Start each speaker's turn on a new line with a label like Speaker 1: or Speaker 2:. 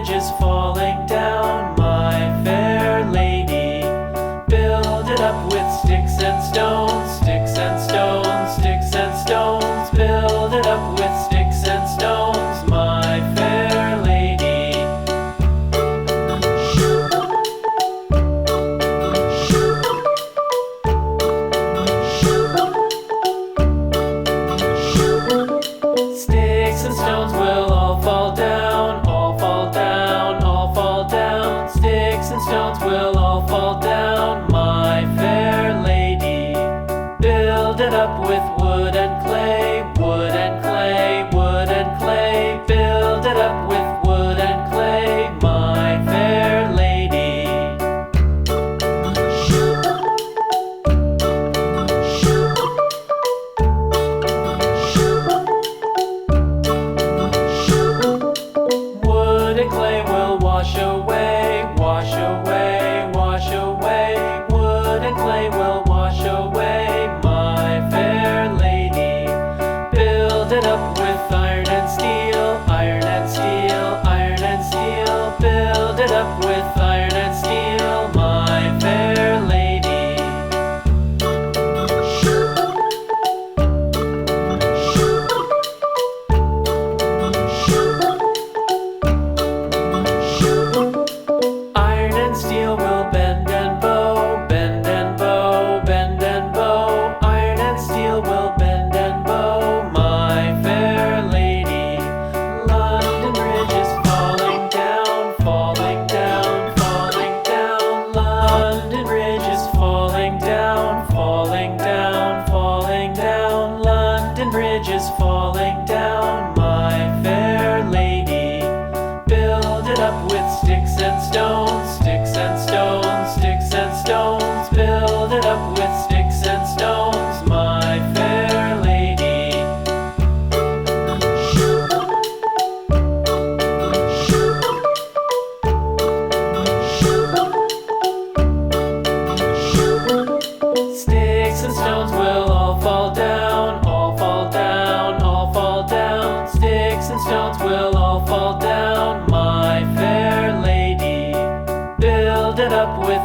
Speaker 1: bridges falling down, my fair lady. Build it up with sticks and stones, sticks and stones, sticks and stones. Build it up with sticks and stones, my fair lady. Sticks and stones will all fall down, all fall down, all fall down. Sticks and stones will all fall down, my fair lady. Build it up with wood and clay, wood and clay, wood and clay. Build it up with wood and clay, my fair lady. Wood and clay will wash away, wash away, wash away. Wood and clay will wash away, my fair lady. Build it up with iron and steel, iron and steel, iron and steel. Build it up with iron and steel, my fair lady. Iron and steel will bend and bow, bend and bow, bend and bow. Iron and steel will bend and bow, my fair lady. London Bridge is falling down, falling down, falling down. London Bridge is falling down, falling down, falling down. London Bridge is falling down, my fair lady. Build it up with sticks and stones, sticks and stones, sticks and stones. Build it up with sticks and stones, my fair lady. Sticks and stones will all fall down, all fall down, all fall down. Sticks and stones will all fall down, my fair lady. Build it up with